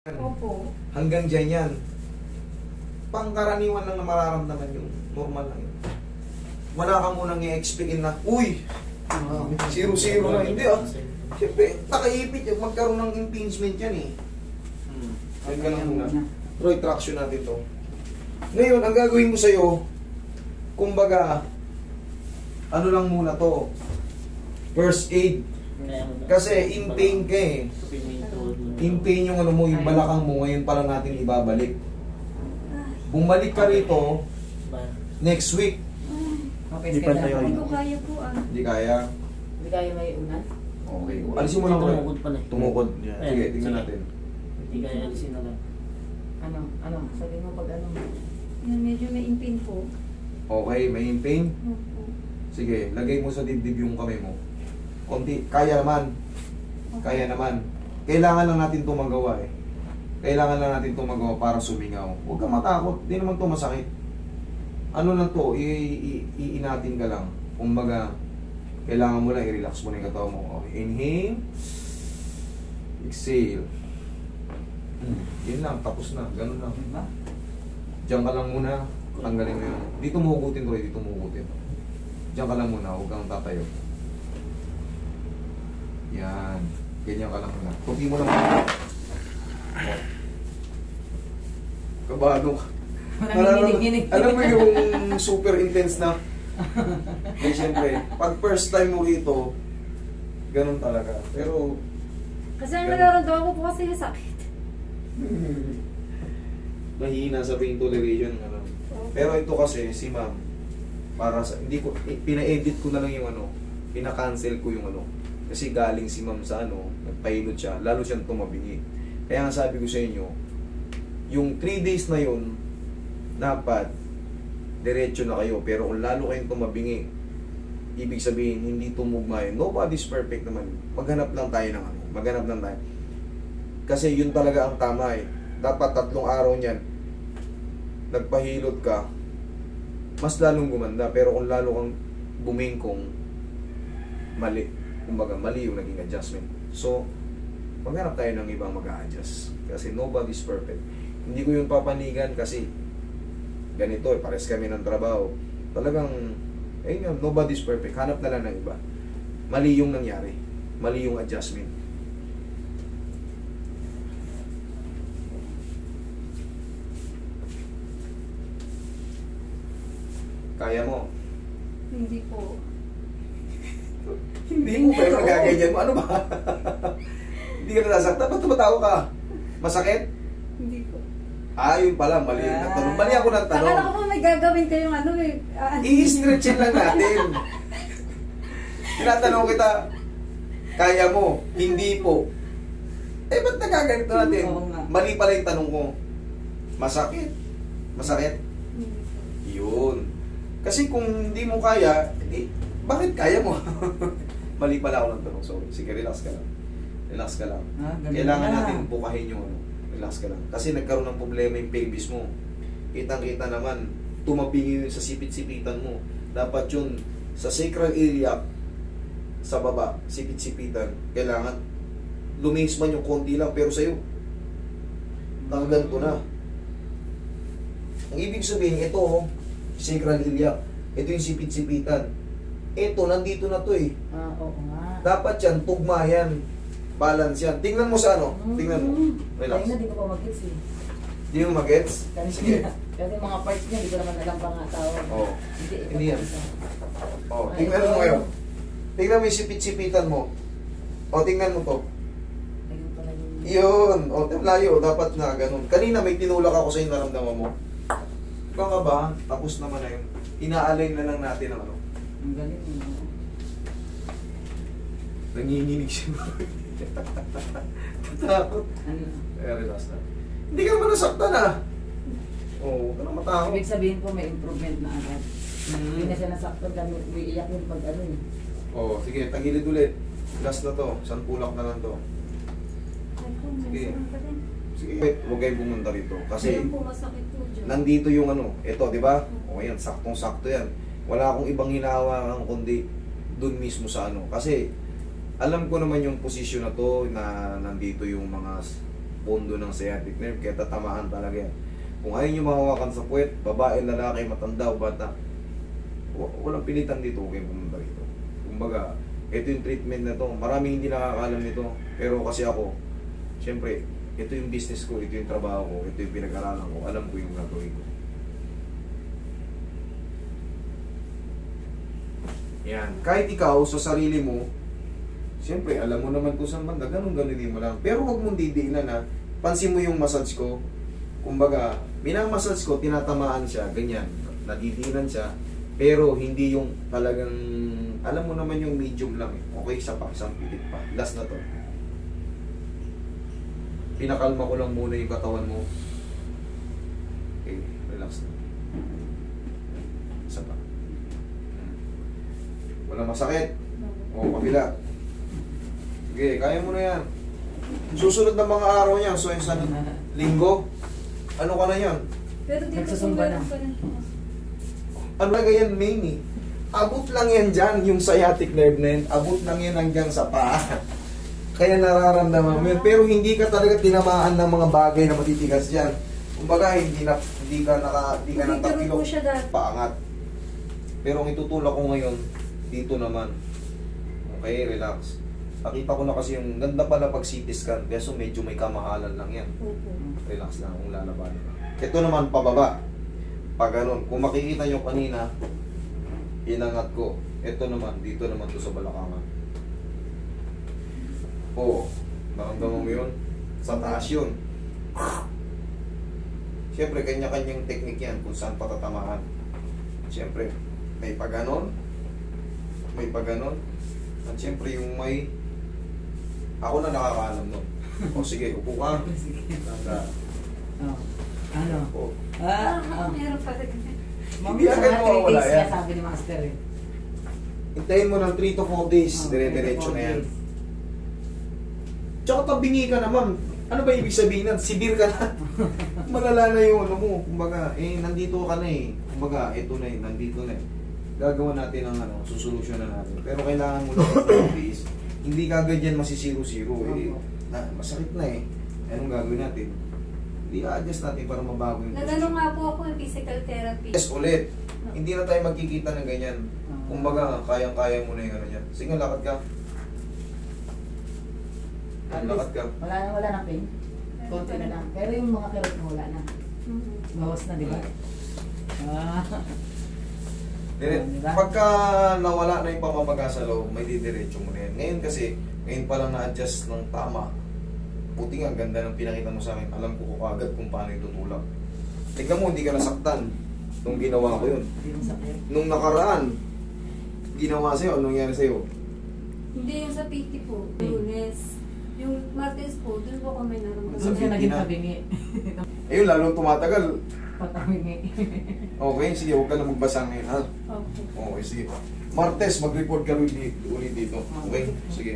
Opo. Hanggang dyan yan. Pangkaraniwan lang na mararamdaman yung normal lang yun. Wala ka munang i-expectin na, uy, 0-0 na. Hindi ah. Siyempre, nakaipit yung magkaroon ng impingement yan eh. Yan ka lang muna. Roy, traction natin to. Ngayon, ang gagawin ko sa'yo, kumbaga, ano lang muna to, first aid. Kasi in pain ka eh. In pain yung ano mo, yung balakang mo, ngayon pa lang natin ibabalik. Bumalik ka rito next week. Hindi pa tayo. Hindi ko kaya po ah. Hindi kaya. Hindi kaya may unan? Okay. Alisin mo lang. Tumukod pala eh. Tumukod. Yeah. Sige, tingnan natin. Hindi kaya alisin na lang. Ano? Sabi mo pag ano? Yan, medyo may impin po. Okay, may in pain. Opo. Sige, lagay mo sa dibdib yung kamay mo. Konti. Kaya naman. Kaya naman. Kailangan lang natin itong magawa eh. Kailangan lang natin itong magawa para sumingaw. Huwag kang matakot. Hindi naman ito masakit. Ano lang to, iinatin ka lang. Kumbaga, kailangan mo lang i-relax mo na yung katawan mo. Okay. Inhale. Exhale. Yun lang, tapos na. Ganun lang. Diyan ka lang muna. Tanggalin mo yun. Dito mo hugutin, Roy. Dito mo hugutin. Diyan ka lang muna. Huwag kang tatayo. Yan. Ganyan ka lang muna. Tupi mo lang muna. Oh. Kabado ka. Alam mo yung super intense na. Eh, siyempre, pag first time mo rito, ganun talaga. Pero, Kasi ang nararamdaman ko po kasi yung sakit. mahina sa pain toleration. Ano. Pero ito kasi, si ma'am, para sa, hindi ko, pina-edit ko na lang yung ano, pina-cancel ko yung ano. Kasi galing si ma'am sa ano, nagpahilot siya, lalo siyang tumabingi. Kaya nga sabi ko sa inyo, yung 3 days na yun, dapat, diretso na kayo. Pero kung lalo kayong tumabingi, ibig sabihin, hindi tumugma yun. Nobody's perfect naman. Maghanap lang tayo ng ano. Maghanap lang tayo. Kasi yun talaga ang tama eh. Dapat 3 araw niyan, nagpahilot ka, mas lalong gumanda. Pero kung lalo kang bumingkong, mali. Kumbaga, mali yung naging adjustment. So, maghanap tayo ng ibang mag-a-adjust. Kasi nobody's perfect. Hindi ko yung papanigan kasi ganito eh, pares kami ng trabaho. Talagang, ayun, nobody's perfect. Hanap na lang ng iba. Mali yung nangyari. Mali yung adjustment. Kaya mo? Hindi po. Hindi mo, pero nagaganyan mo. Ano ba? Hindi ka nasasaktan. Ba't tumatawa ka? Masakit? Hindi po. Yun pala, mali na tanong. Mali ako ng tanong. Akala ko po may gagawin kayong ano eh. I-stretchin lang natin. Tinatanong kita, kaya mo? Hindi po. Eh, ba't nagaganito natin? Mali pala yung tanong ko. Masakit? Masakit? Hindi po. Yun. Kasi kung hindi mo kaya, bakit kaya mo? Mali pala ako ng tanong. Sorry. Sige, relax ka lang. Relax ka lang. Kailangan natin bukahin yung ano. Relax ka lang. Kasi nagkaroon ng problema yung pelvis mo. Kitang-kita naman, tumabingi yun sa sipit-sipitan mo. Dapat yun, sa sacral area, sa baba, sipit-sipitan. Kailangan, lumis man yung konti lang, pero sa'yo, nakaganto na. Ang ibig sabihin, ito, sacral area, ito yung sipit-sipitan. Ito, nandito na to eh. Oo nga. Dapat yan, tugma yan. Balance yan. Tingnan mo sa ano. Tingnan mo. Relax. Kaya na, di ko pa mag-gets eh. Di mo mag-gets? Sige. Kasi mga parts niya, di ko naman alam pa nga tawag. Oo. Hindi yan. isa. Oh, tingnan mo ngayon. Tingnan mo yung sipit-sipitan mo. O, tingnan mo to. Ayun pala yung... Yun. O, layo. Dapat na ganun. Kanina may tinulak ako sa yung naramdaman mo. Ikaw ka ba? Tapos naman na yun. Ina-align na lang natin ang ano. Ang galing. Nanginginig siya. Tatakot. Ano? Kaya relax na. Hindi ka naman nasaktan ah. Oo, huwag ka na matakot. Ibig sabihin ko may improvement na agad. Hindi na siya nasaktan kami. Umiiyak yun pag ano eh. Oo, sige, tagilid ulit. Last na to. Sanpulak na lang to. Ay po, Sige. masakit pa din. Sige, huwag kayong pumunta rito. Kasi Ayun po, masakit po dyan. nandito yung ano. Ito, di ba? O yan, saktong-sakto yan. Wala akong ibang hinahawakan kundi dun mismo sa ano. Kasi alam ko naman yung posisyon na to na nandito yung mga pondo ng sciatic nerve, kaya tatamaan talaga yan. Kung ayaw nyo mahawakan sa puwet, babae, lalaki, matanda o bata, walang pilitan dito, huwag kayong pumunta dito. Kumbaga, ito yung treatment na to. Maraming hindi nakakaalam nito. Pero kasi ako, syempre, ito yung business ko, ito yung trabaho ko, ito yung pinag-aralan ko, alam ko yung gagawin ko. Yan. Kahit ikaw, sa sarili mo, siyempre, alam mo naman kung saan banda, ganun-ganunin mo lang. Pero huwag mong didiinan na, pansin mo yung massage ko, kumbaga, minamassage ko, tinatamaan siya, ganyan, nadidiinan siya, pero hindi yung talagang, alam mo naman yung medium lang eh. Okay, isa pa, isang pilit pa. Last na to. Pinakalma ko lang muna yung katawan mo. Okay, relax na. Isa pa. Walang masakit. O, kabila. Sige, kaya mo na yan. Susunod na mga araw niyan, so yung sa linggo, ano ka na yan? Pero dito Nagsusumba na. pa rin po. Ano na yan, main eh. Abot lang yan dyan, yung sciatic nerve na yan. Abot lang yan hanggang sa paa. Kaya nararamdaman mo yun. Pero hindi ka talaga tinamaan ng mga bagay na matitigas dyan. Kumbaga, hindi ka ng Tumituro takilo. po siya dati. Paangat. Pero ang itutulak ko ngayon, dito naman. Okay, relax. Nakita ko na kasi yung ganda pala pag CT scan, kaso medyo may kamahalan lang yan. Opo. Relax lang kung lalabanin. Ito naman pababa. Pag ganun, kung makikita nyo kanina, inangat ko. Ito naman, dito naman to sa balakangan. Oo. Naramdaman mo yun? Sa taas yun. Siyempre, kanya-kanyang technique yan kung saan patatamaan. Siyempre, may paganon, may paganon, at siyempre yung may... Ako na nakakaalam nun. O sige, upo ka. Tanda. Oh. Ano? O. Meron pa rin. Hindi agad mawawala yan. Sabi ni Master eh. Hintayin mo ng 3 to 4 days, Oh, dire-diretso 3 to 4 na yan. days. Tsaka tabingi ka naman. Ano ba ibig sabihin nun? Sibir ka na. Malala na yung ano mo. Kumbaga, nandito ka na eh. Kumbaga, ito na eh, nandito na eh. Gagawa natin ang ano, susolusyon na natin. Pero kailangan mo lang ng days. Hindi kagad yan masisiro-siro eh. Masakit na eh. Anong gagawin natin? Hindi adjust natin para mabago yung Nagano nga po ako yung physical therapy. Yes, ulit. Hindi na tayo magkikita ng ganyan. Kumbaga, kayang-kaya mo na yung ano yan. Sige, lakad ka. At Lakad least, ka. wala na pain. Konti na lang. Pero yung mga kirot mo wala na. Mhm. Bawas na, di ba? Ah. Diba? Pagka nawala na yung pamamaga sa loob, may didiretso mo na yan. Ngayon kasi, ngayon pa lang na-adjust ng tama. Buti nga, ganda ng pinakita mo sa akin. Alam ko agad kung paano itutulak. Tignan mo, hindi ka nasaktan nung ginawa ko yun. Hindi mo sakit. Nung nakaraan, ginawa sa'yo, anong nangyari sa'yo? Hindi yung sa PT po. Lunes. Yung Martes po, doon po ako may naramdaman. Doon siya naging na. tabingi. Ayun, lalong tumatagal. Patamingi. Okay, sige, huwag ka na magbasa ngayon, ha? Opo. Okay, sige. Martes, mag-report ka ulit dito. Okay? Sige.